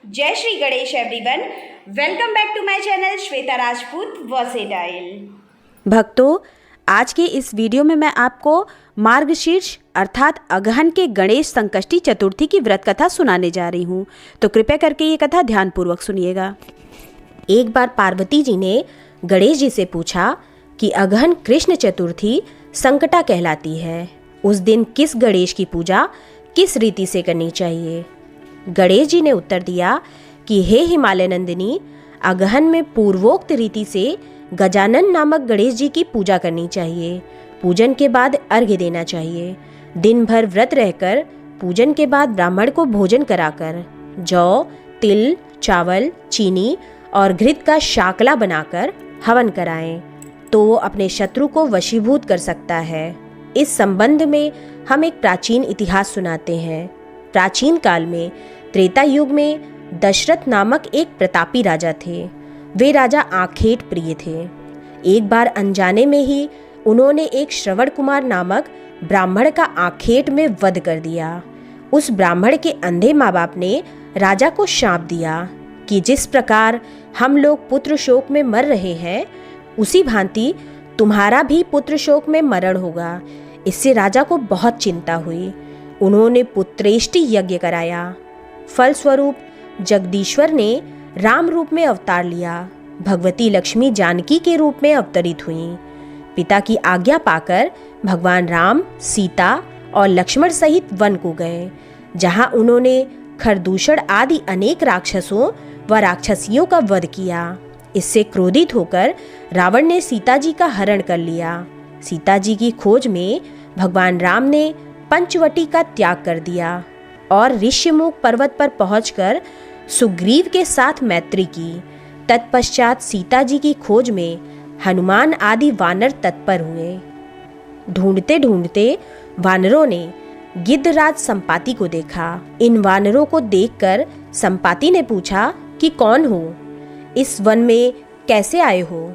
जय Shri Ganesh everyone, welcome back to my channel Shweta Rajput versatile. भक्तों, आज के इस वीडियो में मैं आपको मार्गशीर्ष अर्थात अगहन के गणेश संकष्टी चतुर्थी की व्रत कथा सुनाने जा रही हूँ, तो कृपया करके ये कथा ध्यानपूर्वक सुनिएगा। एक बार पार्वती जी ने गणेश जी से पूछा कि अगहन कृष्ण चतुर्थी संकटा कहलाती है, उस दिन किस गणेश की पूजा किस रीति से करनी चाहिए। गणेश जी ने उत्तर दिया कि हे हिमालय नंदिनी, अगहन में पूर्वोक्त रीति से गजानन नामक गणेश जी की पूजा करनी चाहिए। पूजन के बाद अर्घ्य देना चाहिए। दिन भर व्रत रहकर पूजन के बाद ब्राह्मण को भोजन कराकर जौ, तिल, चावल, चीनी और घृत का शाकला बनाकर हवन कराएं तो वो अपने शत्रु को वशीभूत कर सकता है। इस संबंध में हम एक प्राचीन इतिहास सुनाते हैं। प्राचीन काल में त्रेता युग में दशरथ नामक एक प्रतापी राजा थे। वे राजा आखेट प्रिय थे। एक बार अनजाने में ही उन्होंने एक श्रवण कुमार नामक ब्राह्मण का आखेट में वध कर दिया। उस ब्राह्मण के अंधे माँ बाप ने राजा को शाप दिया कि जिस प्रकार हम लोग पुत्र शोक में मर रहे हैं, उसी भांति तुम्हारा भी पुत्र शोक में मरण होगा। इससे राजा को बहुत चिंता हुई। उन्होंने पुत्रेष्टि यज्ञ कराया। फलस्वरूप जगदीश्वर ने राम रूप में अवतार लिया। भगवती लक्ष्मी जानकी के रूप में अवतरित हुईं। पिता की आज्ञा पाकर भगवान राम, सीता और लक्ष्मण सहित वन को गए, जहां उन्होंने खरदूषण आदि अनेक राक्षसों व राक्षसियों का वध किया। इससे क्रोधित होकर रावण ने सीता जी का हरण कर लिया। सीता जी की खोज में भगवान राम ने पंचवटी का त्याग कर दिया और ऋष्यमुख पर्वत पर पहुंचकर सुग्रीव के साथ मैत्री की। तत्पश्चात सीता जी की खोज में हनुमान आदि वानर तत्पर हुए। ढूंढते ढूंढते वानरों ने गिद्धराज संपाति को देखा। इन वानरों को देखकर संपाति ने पूछा कि कौन हो, इस वन में कैसे आए हो,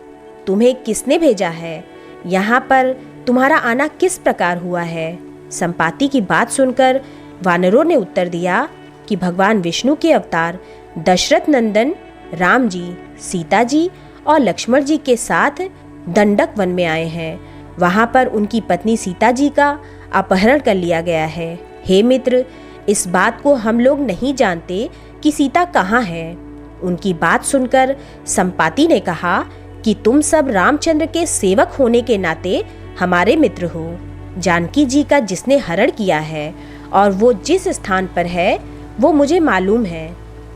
तुम्हें किसने भेजा है, यहाँ पर तुम्हारा आना किस प्रकार हुआ है। संपाति की बात सुनकर वानरों ने उत्तर दिया कि भगवान विष्णु के अवतार दशरथ नंदन राम जी, सीता जी और लक्ष्मण जी के साथ दंडक वन में आए हैं। वहां पर उनकी पत्नी सीता जी का अपहरण कर लिया गया है। हे मित्र, इस बात को हम लोग नहीं जानते कि सीता कहाँ है। उनकी बात सुनकर संपाति ने कहा कि तुम सब रामचंद्र के सेवक होने के नाते हमारे मित्र हो। जानकी जी का जिसने हरण किया है और वो जिस स्थान पर है वो मुझे मालूम है।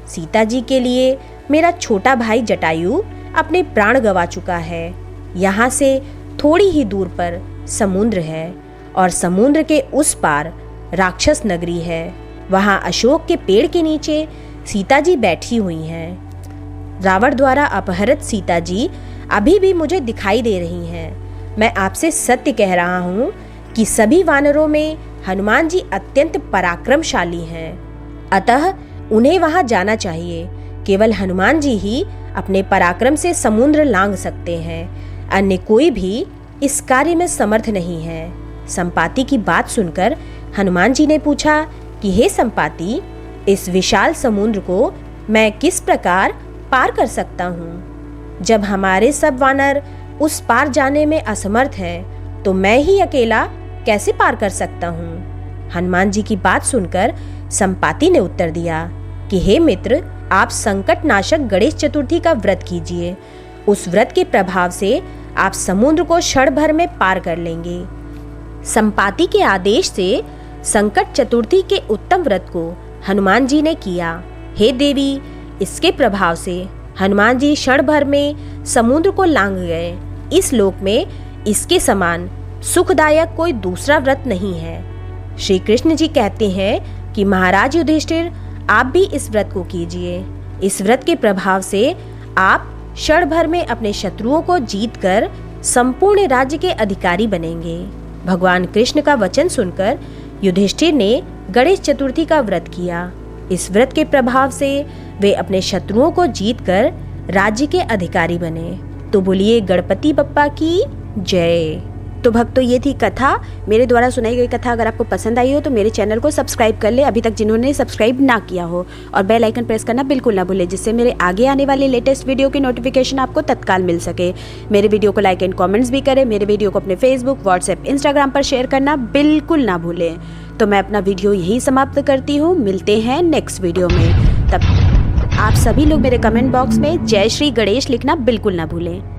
सीता जी के लिए मेरा छोटा भाई जटायु अपने प्राण गंवा चुका है। यहाँ से थोड़ी ही दूर पर समुद्र है और समुद्र के उस पार राक्षस नगरी है। वहाँ अशोक के पेड़ के नीचे सीता जी बैठी हुई हैं। रावण द्वारा अपहृत सीता जी अभी भी मुझे दिखाई दे रही हैं। मैं आपसे सत्य कह रहा हूँ कि सभी वानरों में हनुमान जी अत्यंत पराक्रमशाली हैं, अतः उन्हें वहां जाना चाहिए। केवल हनुमान जी ही अपने पराक्रम से समुद्र लांघ सकते हैं, अन्य कोई भी इस कार्य में समर्थ नहीं है। संपाति की बात सुनकर हनुमान जी ने पूछा कि हे संपाति, इस विशाल समुद्र को मैं किस प्रकार पार कर सकता हूँ। जब हमारे सब वानर उस पार जाने में असमर्थ हैं, तो मैं ही अकेला कैसे पार कर सकता हूँ। हनुमान जी की बात सुनकर संपाति ने उत्तर दिया कि हे मित्र, आप संकट नाशक गणेश चतुर्थी का व्रत कीजिए। उस व्रत के प्रभाव से आप समुद्र को क्षण भर में पार कर लेंगे। संपाति के आदेश से संकट चतुर्थी के उत्तम व्रत को हनुमान जी ने किया। हे देवी, इसके प्रभाव से हनुमान जी क्षण भर में समुद्र को लांघ गए। इस लोक में इसके समान सुखदायक कोई दूसरा व्रत नहीं है। श्री कृष्ण जी कहते हैं कि महाराज युधिष्ठिर, आप भी इस व्रत को कीजिए। इस व्रत के प्रभाव से आप क्षण भर में अपने शत्रुओं को जीतकर संपूर्ण राज्य के अधिकारी बनेंगे। भगवान कृष्ण का वचन सुनकर युधिष्ठिर ने गणेश चतुर्थी का व्रत किया। इस व्रत के प्रभाव से वे अपने शत्रुओं को जीतकर राज्य के अधिकारी बने। तो बोलिए गणपति बप्पा की जय। तो भक्तों, ये थी कथा, मेरे द्वारा सुनाई गई कथा। अगर आपको पसंद आई हो तो मेरे चैनल को सब्सक्राइब कर ले, अभी तक जिन्होंने सब्सक्राइब ना किया हो, और बेल आइकन प्रेस करना बिल्कुल ना भूलें, जिससे मेरे आगे आने वाले लेटेस्ट वीडियो की नोटिफिकेशन आपको तत्काल मिल सके। मेरे वीडियो को लाइक एंड कॉमेंट्स भी करें। मेरे वीडियो को अपने फेसबुक, व्हाट्सएप, इंस्टाग्राम पर शेयर करना बिल्कुल ना भूलें। तो मैं अपना वीडियो यहीं समाप्त करती हूँ। मिलते हैं नेक्स्ट वीडियो में। तब आप सभी लोग मेरे कमेंट बॉक्स में जय श्री गणेश लिखना बिल्कुल ना भूलें।